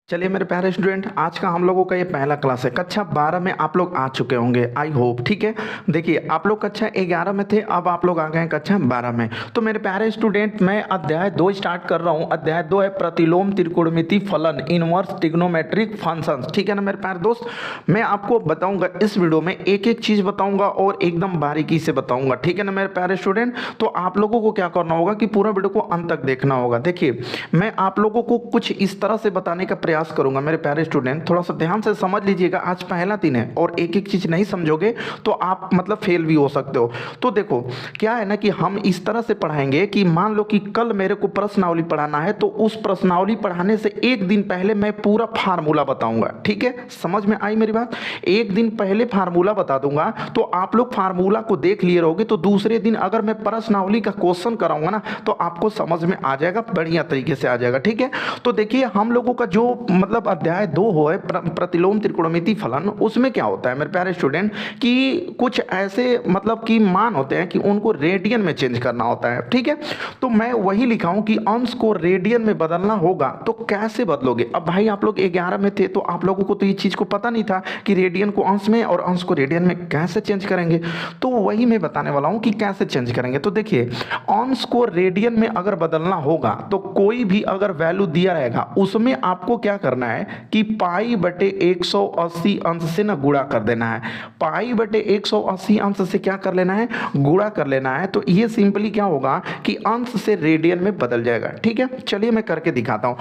चलिए मेरे प्यारे स्टूडेंट, आज का हम लोगों का ये पहला क्लास है। कक्षा 12 में आप लोग आ चुके होंगे, आई होप। ठीक है, देखिए आप लोग कक्षा 11 में थे, अब आप लोग आ गए हैं कक्षा 12 में। तो मेरे प्यारे स्टूडेंट, मैं अध्याय 2 स्टार्ट कर रहा हूँ। अध्याय 2 है प्रतिलोम त्रिकोणमिति फलन, इनवर्स ट्रिग्नोमेट्रिक फंक्शंस। ठीक है ना मेरे प्यारे दोस्त, मैं आपको बताऊंगा इस वीडियो में, एक एक चीज बताऊंगा और एकदम बारीकी से बताऊंगा। ठीक है ना मेरे प्यारे स्टूडेंट, तो आप लोगों को क्या करना होगा कि पूरा वीडियो को अंत तक देखना होगा। देखिए, मैं आप लोगों को कुछ इस तरह से बताने का प्रयास करूंगा। मेरे प्यारे स्टूडेंट, थोड़ा सा ध्यान से समझ लीजिएगा, आज पहला दिन है और एक एक चीज नहीं समझोगे तो आप मतलब फेल भी हो सकते हो। तो देखो क्या है ना कि हम इस तरह से पढ़ाएंगे कि मान लो कि कल मेरे को प्रश्नावली पढ़ाना है, तो उस प्रश्नावली पढ़ाने से एक दिन पहले मैं पूरा फार्मूला बताऊंगा। ठीक है, समझ में आई मेरी बात? एक दिन पहले फार्मूला बता दूंगा, तो आप लोग फार्मूला को देख लिए रहोगे, तो दूसरे दिन अगर मैं प्रश्नावली का क्वेश्चन कराऊंगा ना, तो आपको समझ में आ जाएगा, बढ़िया तरीके से आ जाएगा। ठीक है, तो देखिए हम लोगों का जो मतलब अध्याय 2 हो है प्रतिलोम त्रिकोणमिति फलन, उसमें क्या होता है मेरे प्यारे स्टूडेंट कि कुछ ऐसे मतलब कि मान होते हैं कि उनको रेडियन में चेंज करना होता है। ठीक है, तो मैं वही लिखा हूं कि अंश को रेडियन में बदलना होगा, तो कैसे बदलोगे? अब भाई आप लोग 11 में थे, तो आप लोगों को तो ये चीज को पता नहीं था कि रेडियन को अंश में और अंश को रेडियन में कैसे चेंज करेंगे। तो वही मैं बताने वाला हूं कि कैसे चेंज करेंगे। तो देखिए, अंश को रेडियन में अगर बदलना होगा, तो कोई भी अगर वैल्यू दिया रहेगा उसमें आपको क्या करना है कि पाई बटे 180 अंश से ना गुणा कर देना है। पाई बटे 180 अंश से क्या कर लेना है? गुणा कर लेना है। तो ये सिंपली क्या होगा कि अंश से रेडियन में बदल जाएगा। ठीक है, चलिए मैं करके दिखाता हूं,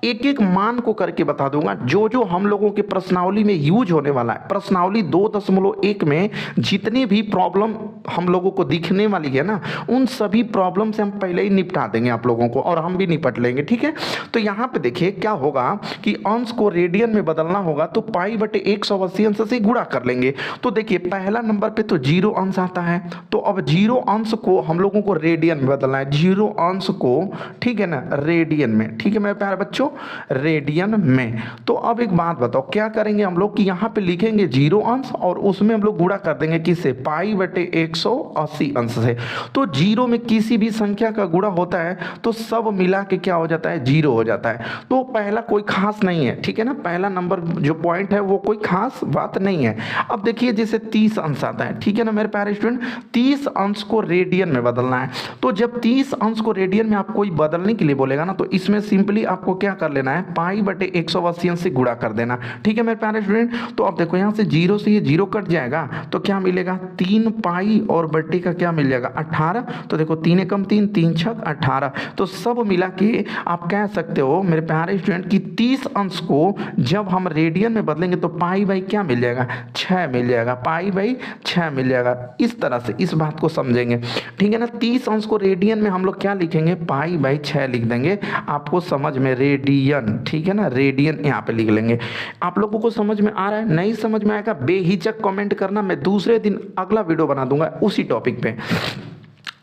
एक एक मान को करके बता दूंगा जो जो हम लोगों के प्रश्नावली में यूज होने वाला है। प्रश्नावली 2.1 में जितनी भी प्रॉब्लम हम लोगों को दिखने वाली है ना, उन सभी प्रॉब्लम से हम पहले ही निपटा देंगे आप लोगों को, और हम भी निपट लेंगे। ठीक है, तो यहां पे देखिए क्या होगा कि अंश को रेडियन में बदलना होगा, तो पाई बटे 180 अंश से गुणा कर लेंगे। तो देखिए पहला नंबर पे तो 0 अंश आता है, तो अब 0 अंश को हम लोगों को रेडियन में बदलना है। 0 अंश को, ठीक है ना, रेडियन में। ठीक है मेरे प्यारे बच्चों, रेडियन में। तो अब एक बात बताओ, क्या करेंगे हम लोग कि यहां पे लिखेंगे 0 अंश और उसमें हम लोग गुणा कर देंगे किससे? पाई बटे 180 अंश से। तो 0 में किसी भी संख्या का गुणा होता है तो सब मिला के क्या हो जाता है? 0 हो जाता है। तो पहला कोई खास नहीं है, ठीक है ना, पहला नंबर जो पॉइंट है वो कोई खास बात नहीं है। अब देखिए जैसे 30 अंश आता है, ठीक है ना मेरे प्यारे स्टूडेंट, 30 अंश को रेडियन में बदलना है। तो जब 30 अंश को रेडियन में आप कोई बदलने के लिए बोलेगा ना, तो इसमें सिंपली आपको क्या कर लेना है? पाई बटे 180 अंश से गुणा कर देना। ठीक है मेरे प्यारे स्टूडेंट, तो अब देखो यहाँ से 0 से ये 0 कट जाएगा, तो क्या मिलेगा? 3 पाई और बटे का क्या मिल जाएगा? 18। तो देखो 3 एकम 3, 3 छक 18। तो सब मिला के आप कह सकते हो मेरे प्यारे स्टूडेंट कि 30 अंश को जब हम रेडियन में बदलेंगे तो पाई बाई क्या मिल जाएगा? 6 मिल जाएगा। पाई बाई 6 मिल जाएगा। इस तरह से इस बात को समझेंगे, ठीक है ना। 30 अंश को रेडियन में हम लोग क्या लिखेंगे? पाई बाई 6 लिख देंगे, आपको समझ में, रेडियन। ठीक है ना, रेडियन यहाँ पे लिख लेंगे। आप लोगों को समझ में आ रहा है? नहीं समझ में आएगा बेहिचक कमेंट करना, मैं दूसरे दिन अगला वीडियो बना दूंगा उसी टॉपिक पे।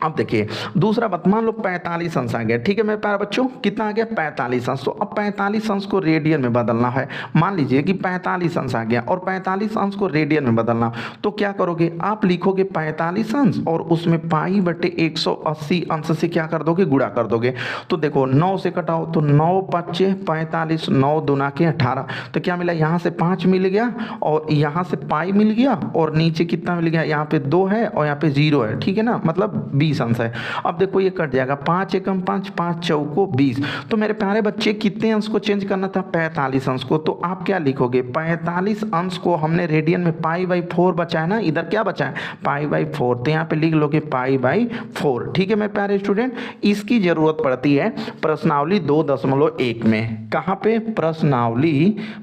अब देखिए दूसरा बात, मान लो 45 अंश आ गया। ठीक है मेरे प्यारे बच्चों, कितना आ गया? 45 अंश। तो अब 45 अंश को रेडियन में बदलना है। मान लीजिए कि 45 अंश आ गया और 45 अंश को रेडियन में बदलना, तो क्या करोगे? आप लिखोगे 45 अंश और उसमें पाई बटे 180 अंश से क्या कर दोगे? गुणा कर दोगे। तो देखो 9 से कटाओ तो 9 पच्चे 45, 9 दूना के 18। तो क्या मिला? यहाँ से 5 मिल गया और यहाँ से पाई मिल गया और नीचे कितना मिल गया? यहाँ पे 2 है और यहाँ पे 0 है। ठीक है ना, मतलब 20 अंश है। अब देखो ये कट जाएगा, 5 एकम 5, 5 चौको 20। तो मेरे प्यारे बच्चे कितने अंश को चेंज करना था? 45 अंश को। तो आप क्या लिखोगे? 45 अंश को हमने रेडियन में पाई बाई 4 बचा है ना, इधर क्या बचा है? Pi by 4। तो यहाँ पे लिख लोगे पाई बाई 4। ठीक है मेरे प्यारे स्टूडेंट, इसकी जरूरत पड़ती है प्रश्नावली 2.1 में। कहाँ पे?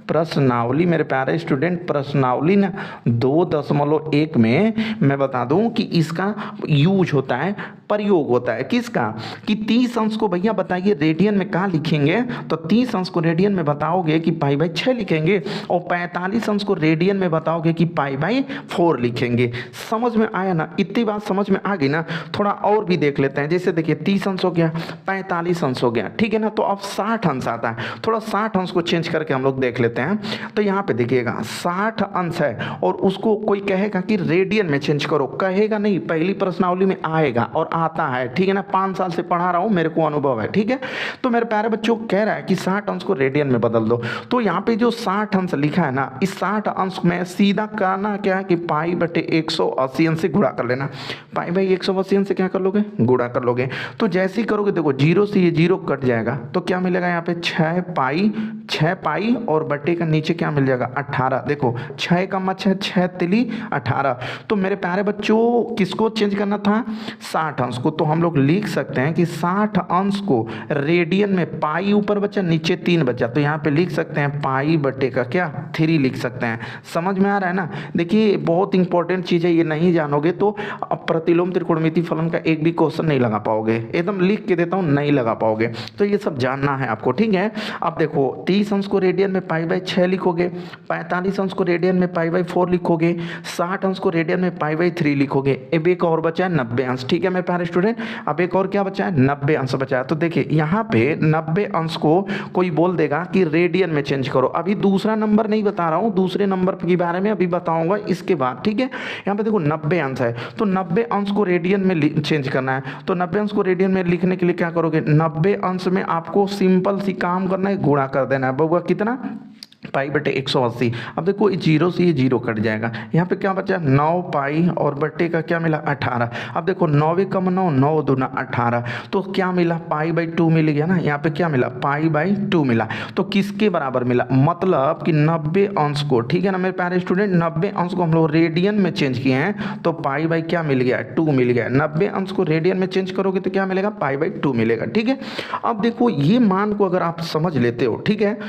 प्रश्नावली मेरे प्यारे स्टूडेंट, प्रश्नावली ना 2.1 में मैं बता दूं कि इसका यूज होता है, प्रयोग होता है। किसका? कि 30 अंश को भैया बताइए रेडियन में कहाँ लिखेंगे? तो 30 अंश को रेडियन में बताओगे कि पाई बाई 6 लिखेंगे, और 45 अंश को रेडियन में बताओगे कि पाई बाई 4 लिखेंगे। समझ में आया ना? इतनी बात समझ में आ गई ना? थोड़ा और भी देख लेते हैं। जैसे देखिए 30 अंश हो गया, 45 अंश हो गया, ठीक है ना। तो अब 60 अंश आता है, थोड़ा 60 अंश को चेंज करके हम लोग देख लेते हैं। तो यहाँ पे देखिएगा 60 अंश है और उसको कोई कहेगा कि रेडियन में चेंज करो, कहेगा नहीं, पहली प्रश्नावली में आएगा। और आता है, ठीक है ना, 5 साल से पढ़ा रहा हूँ, मेरे को अनुभव है, ठीक है। तो मेरे प्यारे बच्चों कह रहा है कि 60 अंश को रेडियन में बदल दो। तो यहाँ पे जो 60 अंश लिखा है ना, इस 60 अंश में सीधा करना क्या है कि पाई बटे 180 अंश से गुणा कर लेना। पाई बाई 180 अंश से क्या कर लोगे, गुणा कर लोगे। तो जैसे ही करोगे देखो जीरो से ये जीरो कट जाएगा, तो क्या मिलेगा यहाँ पे 6 पाई और बटे का नीचे क्या मिल जाएगा 18। देखो 6 का 6 तिली 18। तो मेरे प्यारे बच्चों किसको चेंज करना था, 60 अंश को। तो हम लोग लिख सकते हैं कि 60 अंश को रेडियन में, पाई ऊपर बचा नीचे 3 बचा, तो यहाँ पे लिख सकते हैं पाई बटे का क्या 3 लिख सकते हैं। समझ में आ रहा है ना। देखिए बहुत इंपॉर्टेंट चीज़ है, ये नहीं जानोगे तो अब प्रतिलोम त्रिकोणमिति फलन का एक भी क्वेश्चन नहीं लगा पाओगे। एकदम लिख के देता हूँ, नहीं लगा पाओगे। तो ये सब जानना है आपको, ठीक है। अब देखो 30 अंश को रेडियन में पाई बाई 6 लिखोगे, 45 अंश को रेडियन में पाई बाई 4 लिखोगे, 60 अंश को रेडियन में पाई बाई 3 लिखोगे। अब एक और बचा है 90 अंश, ठीक है मेरे प्यारे स्टूडेंट। अब एक और क्या बचा है, 90 अंश बचा है। तो देखिए यहाँ पे 90 अंश को कोई बोल देगा कि रेडियन में चेंज करो। अभी दूसरा नंबर नहीं बता रहा हूँ, दूसरे नंबर के बारे में अभी बताऊंगा इसके बाद, ठीक है। यहाँ पे देखो 90 अंश है, तो 90 अंश को रेडियन में चेंज करना है। तो 90 अंश को रेडियन में लिखने के लिए क्या करोगे, 90 अंश में आपको सिंपल सी काम करना है, गुणा कर देना है। बउआ कितना, पाई बटे 180। अब देखो जीरो से ये जीरो कट जाएगा, यहाँ पे क्या बचा 9 पाई और बटे का क्या मिला 18। अब देखो 9 कम 9, 9 दूना 18, तो क्या मिला पाई बाई 2 मिल गया ना। यहाँ पे क्या मिला पाई बाई 2 मिला। तो किसके बराबर मिला, मतलब कि 90 अंश को, ठीक है ना मेरे प्यारे स्टूडेंट, 90 अंश को हम लोग रेडियन में चेंज किए हैं, तो पाई बाई क्या मिल गया 2 मिल गया। 90 अंश को रेडियन में चेंज करोगे तो क्या मिलेगा, पाई बाई 2 मिलेगा, ठीक है। अब देखो ये मान को अगर आप समझ लेते हो, ठीक है,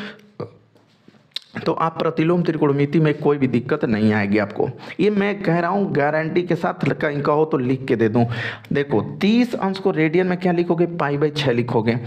तो आप प्रतिलोम त्रिकोणमिति में कोई भी दिक्कत नहीं आएगी आपको। ये मैं कह रहा हूँ गारंटी के साथ, कहीं कहो तो लिख के दे दूँ। देखो 30 अंश को रेडियन में क्या लिखोगे, पाई बाई 6 लिखोगे।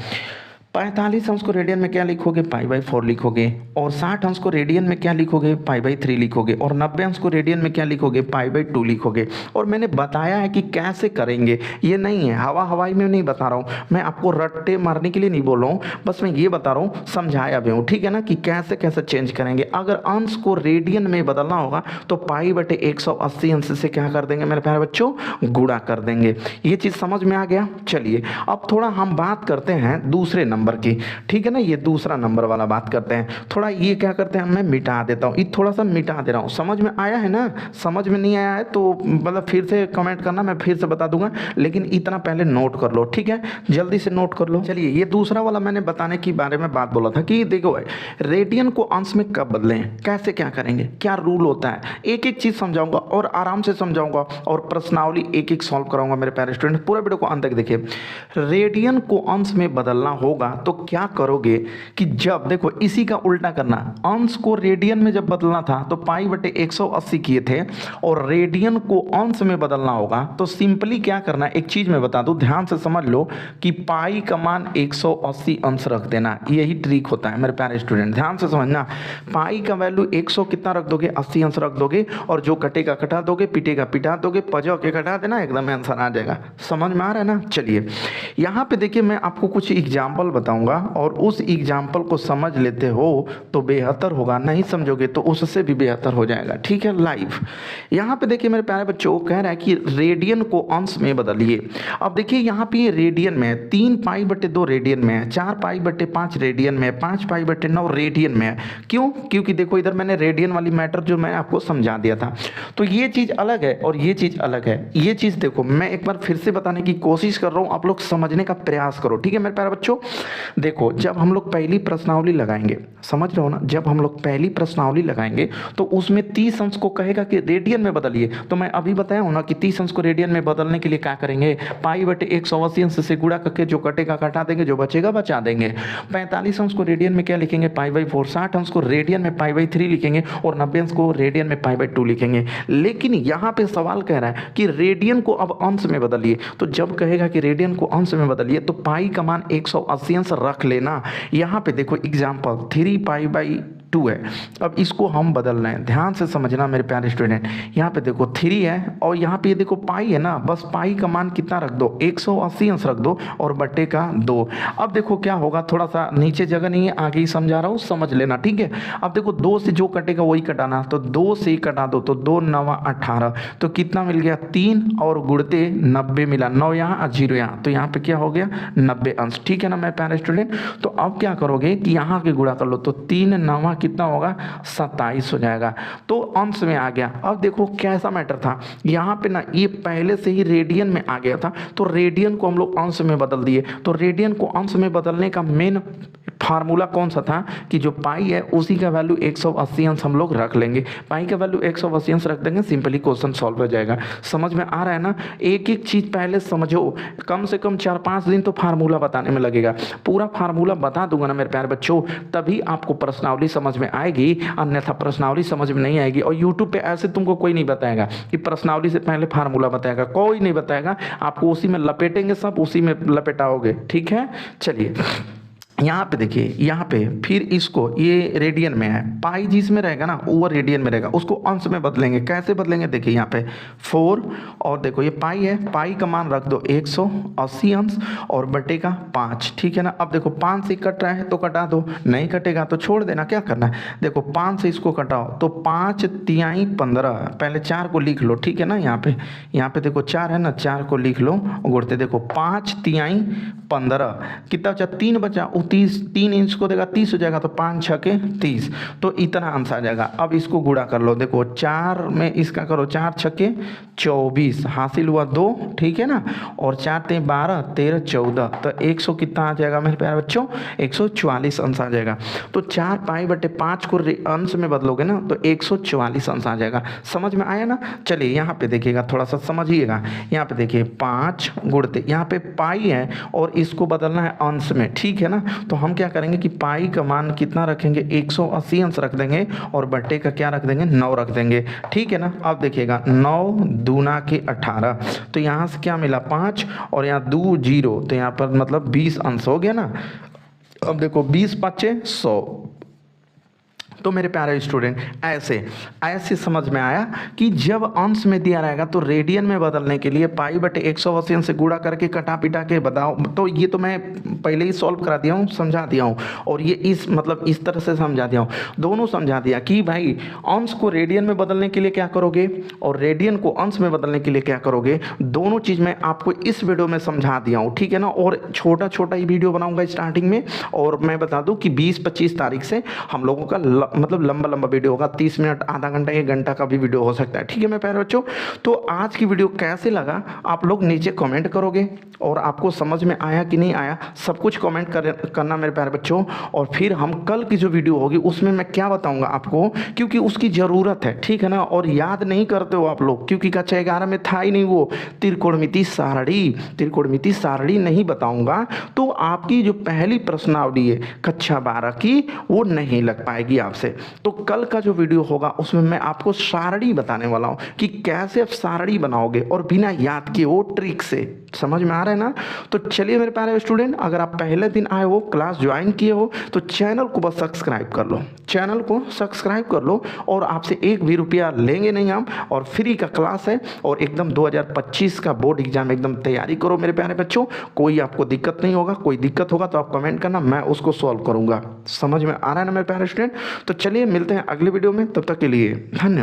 45 अंश को रेडियन में क्या लिखोगे, पाई बाई 4 लिखोगे। और 60 अंश को रेडियन में क्या लिखोगे, पाई बाई 3 लिखोगे। और 90 अंश को रेडियन में क्या लिखोगे, पाई बाई 2 लिखोगे। और मैंने बताया है कि कैसे करेंगे, ये नहीं है हवाई में नहीं बता रहा हूँ, मैं आपको रट्टे मारने के लिए नहीं बोल रहा हूँ, बस मैं ये बता रहा हूँ, समझाया भी हूँ, ठीक है ना, कि कैसे कैसे चेंज करेंगे। अगर अंश को रेडियन में बदलना होगा तो पाई बटे 180 अंश से क्या कर देंगे मेरे प्यारे बच्चों, गुणा कर देंगे। ये चीज़ समझ में आ गया। चलिए अब थोड़ा हम बात करते हैं दूसरे नंबर की, ठीक है ना, ये दूसरा नंबर वाला बात करते हैं। थोड़ा ये क्या करते हैं, मैं मिटा देता हूँ, ये थोड़ा सा मिटा दे रहा हूँ। समझ में आया है ना, समझ में नहीं आया है तो मतलब फिर से कमेंट करना, मैं फिर से बता दूंगा, लेकिन इतना पहले नोट कर लो, ठीक है, जल्दी से नोट कर लो। चलिए ये दूसरा वाला मैंने बताने के बारे में बात बोला था कि देखो रेडियन को अंश में कब बदलें, कैसे क्या करेंगे, क्या रूल होता है, एक एक चीज समझाऊंगा और आराम से समझाऊंगा और प्रश्नावली एक एक सॉल्व कराऊंगा मेरे प्यारे स्टूडेंट। पूरा वीडियो को अंत तक देखिए। रेडियन को अंश में बदलना होगा तो क्या करोगे कि जब देखो इसी का उल्टा करना, अंश को रेडियन में जब बदलना था तो पाई बटे 180 किए थे, और रेडियन को अंश में बदलना होगा तो सिंपली क्या करना, एक चीज मैं बता दूं, ध्यान से समझ लो कि पाई का मान 180 अंश रख देना, यही ट्रिक होता है मेरे प्यारे स्टूडेंट, ध्यान से समझना। पाई का वैल्यू 100 कितना रख दोगे, 80 अंश रख दोगे, और जो कटेगा कटा दोगे, पिटेगा पिटा दोगे, पजो के कटा देना, एकदम आंसर आ जाएगा। समझ में आ रहा है ना। चलिए यहाँ पे देखिए मैं आपको कुछ एग्जाम्पल बताऊंगा और उस एग्जाम्पल को समझ लेते हो तो बेहतर होगा, नहीं समझोगे तो उससे भी बेहतर हो जाएगा, ठीक है। लाइव यहाँ पे देखिए मेरे प्यारे बच्चों, कह रहा है कि रेडियन को अंश में बदलिए। अब देखिए यहाँ पे रेडियन में 3 पाई बटे 2 रेडियन में है, 4 पाई बटे 5 रेडियन में है, 5 पाई बटे 9 रेडियन में है। क्यों, क्योंकि देखो इधर मैंने रेडियन वाली मैटर जो मैं आपको समझा दिया था, तो ये चीज़ अलग है और ये चीज़ अलग है। ये चीज़ देखो मैं एक बार फिर से बताने की कोशिश कर रहा हूँ, आप लोग समझने का प्रयास करो, ठीक है मेरे प्यारे बच्चों। देखो जब हम लोग पहली प्रश्नावली लगाएंगे, समझ रहे हो ना, जब हम लोग पहली प्रश्नावली लगाएंगे तो उसमें 30 अंश को कहेगा कि रेडियन में बदलिए। तो मैं अभी बताया हूं ना कि 30 अंश को रेडियन में बदलने के लिए क्या करेंगे, पाई बटे 180 अंश से गुणा करके जो कटेगा कटा देंगे, जो बचेगा बचा देंगे। 45 अंश को रेडियन में क्या लिखेंगे, पाई बाई 4। 60 अंश को रेडियन में पाई बाई 3 लिखेंगे और 90 अंश को रेडियन में पाई बाई 2 लिखेंगे। लेकिन यहाँ पे सवाल कह रहा है कि रेडियन को अब अंश में बदलिए, तो जब कहेगा कि रेडियन को अंश में बदलिए तो पाई का मान 180 अंश रख लेना। यहाँ पे देखो एग्जाम्पल 3 पाई बाई 2 है। अब इसको हम बदल रहे हैं, ध्यान से समझना मेरे प्यारे स्टूडेंट। यहाँ पे देखो 3 है और यहाँ पे ये देखो पाई है ना, बस पाई का मान कितना रख दो, 180 अंश रख दो और बट्टे का 2। अब देखो क्या होगा, थोड़ा सा नीचे जगह नहीं है, आगे ही समझा रहा हूँ, समझ लेना, ठीक है। अब देखो 2 से जो कटेगा वही कटाना, तो 2 से ही कटा दो, तो 2 9 18, तो कितना मिल गया 3 और गुणते 90 मिला, 9 यहाँ और 0 यहाँ, तो यहाँ पे क्या हो गया 90 अंश, ठीक है ना मेरे प्यारे स्टूडेंट। तो अब क्या करोगे कि यहाँ के गुणा कर लो, तो 3 9 कितना होगा 27 हो जाएगा, तो अंश में आ गया। अब देखो कैसा मैटर था, यहाँ पे ना ये पहले से ही रेडियन में आ गया था, तो रेडियन को हम लोग अंश में बदल दिए। तो रेडियन को अंश में बदलने का मेन फार्मूला कौन सा था कि जो पाई है उसी का वैल्यू 180 अंश हम लोग रख लेंगे, पाई का वैल्यू 180 अंश रख देंगे, सिंपली क्वेश्चन सॉल्व हो जाएगा। समझ में आ रहा है ना, एक एक चीज़ पहले समझो, कम से कम 4-5 दिन तो फार्मूला बताने में लगेगा, पूरा फार्मूला बता दूंगा ना मेरे प्यारे बच्चों, तभी आपको प्रश्नावली समझ में आएगी, अन्यथा प्रश्नावली समझ में नहीं आएगी। और यूट्यूब पे ऐसे तुमको कोई नहीं बताएगा कि प्रश्नावली से पहले फार्मूला बताएगा, कोई नहीं बताएगा, आपको उसी में लपेटेंगे, सब उसी में लपेटाओगे, ठीक है। चलिए यहाँ पे देखिए, यहाँ पे फिर इसको, ये रेडियन में है, पाई जिसमें रहेगा ना वो रेडियन में रहेगा, उसको अंश में बदलेंगे। कैसे बदलेंगे, देखिए यहाँ पे 4 और देखो ये पाई है, पाई का मान रख दो 180 अंश और बटे का 5, ठीक है ना। अब देखो 5 से कट रहा है तो कटा दो, नहीं कटेगा तो छोड़ देना, क्या करना है, देखो 5 से इसको कटाओ तो 5 तिहाई 15, पहले 4 को लिख लो, ठीक है ना। यहाँ पे देखो 4 है ना, 4 को लिख लो, गुणते देखो 5 तिहाई 15, कितना बचा 3 बचा, 3 इंच को देगा 30 हो जाएगा, तो 5 6 के 30, तो इतना अंश आ जाएगा। अब इसको गुणा कर लो, देखो 4 में इसका करो, 4 6 के 24 हासिल हुआ 2, ठीक है ना, और 4 3 12 13 14, तो 100 कितना आ जाएगा मेरे प्यारे बच्चों, 144 अंश आ जाएगा। तो 4 पाई बटे 5 को अंश में बदलोगे ना तो 144 अंश आ जाएगा। समझ में आया ना। चलिए यहाँ पे देखिएगा, थोड़ा सा समझिएगा, यहाँ पे देखिए 5 गुणते, यहाँ पे पाई है और इसको बदलना है अंश में, ठीक है ना। तो हम क्या करेंगे कि पाई का मान कितना रखेंगे, 180 अंश रख देंगे और बट्टे का क्या रख देंगे, 9 रख देंगे, ठीक है ना। अब देखिएगा 9 दूना के 18, तो यहाँ से क्या मिला 5 और यहाँ 2 0, तो यहाँ पर मतलब 20 अंश हो गया ना। अब देखो 20 5 100, तो मेरे प्यारे स्टूडेंट ऐसे समझ में आया कि जब अंश में दिया रहेगा तो रेडियन में बदलने के लिए पाई बटे 180 से गुणा करके कटा पिटा के बताओ। तो ये तो मैं पहले ही सॉल्व करा दिया हूँ, समझा दिया हूँ, और ये इस तरह से समझा दिया हूँ, दोनों समझा दिया कि भाई अंश को रेडियन में बदलने के लिए क्या करोगे और रेडियन को अंश में बदलने के लिए क्या करोगे, दोनों चीज़ मैं आपको इस वीडियो में समझा दिया हूँ, ठीक है ना। और छोटा छोटा ही वीडियो बनाऊंगा स्टार्टिंग में, और मैं बता दूँ कि 20-25 तारीख से हम लोगों का मतलब लंबा वीडियो होगा, 30 मिनट आधा घंटा 1 घंटा का भी वीडियो हो सकता है, ठीक है मेरे प्यारे बच्चों। तो आज की वीडियो कैसे लगा आप लोग नीचे कमेंट करोगे, और आपको समझ में आया कि नहीं आया सब कुछ कमेंट करना मेरे प्यारे बच्चों। और फिर हम कल की जो वीडियो होगी उसमें मैं क्या बताऊंगा आपको, क्योंकि उसकी ज़रूरत है, ठीक है ना। और याद नहीं करते हो आप लोग, क्योंकि कक्षा 11 में था ही नहीं वो त्रिकोणमिति सारणी नहीं बताऊंगा, तो आपकी जो पहली प्रश्नावली है कक्षा 12 की वो नहीं लग पाएगी आपसे। तो कल का जो वीडियो होगा उसमें मैं आपको सारणी बताने वाला हूं कि कैसे आप सारणी बनाओगे और बिना याद किए वो ट्रिक से। समझ में आ रहा है ना। तो चलिए मेरे प्यारे स्टूडेंट, अगर आप पहले दिन आए हो, क्लास ज्वाइन किए हो, तो चैनल को बस सब्सक्राइब कर लो, चैनल को सब्सक्राइब कर लो, और आपसे 1 भी रुपया लेंगे नहीं हम, और फ्री का क्लास है, और एकदम 2025 का बोर्ड एग्जाम एकदम तैयारी करो मेरे प्यारे बच्चों। कोई आपको दिक्कत नहीं होगा, कोई दिक्कत होगा तो आप कमेंट करना, मैं उसको सॉल्व करूंगा। समझ में आ रहा है ना मेरे प्यारे स्टूडेंट। तो चलिए मिलते हैं अगले वीडियो में, तब तक के लिए धन्यवाद।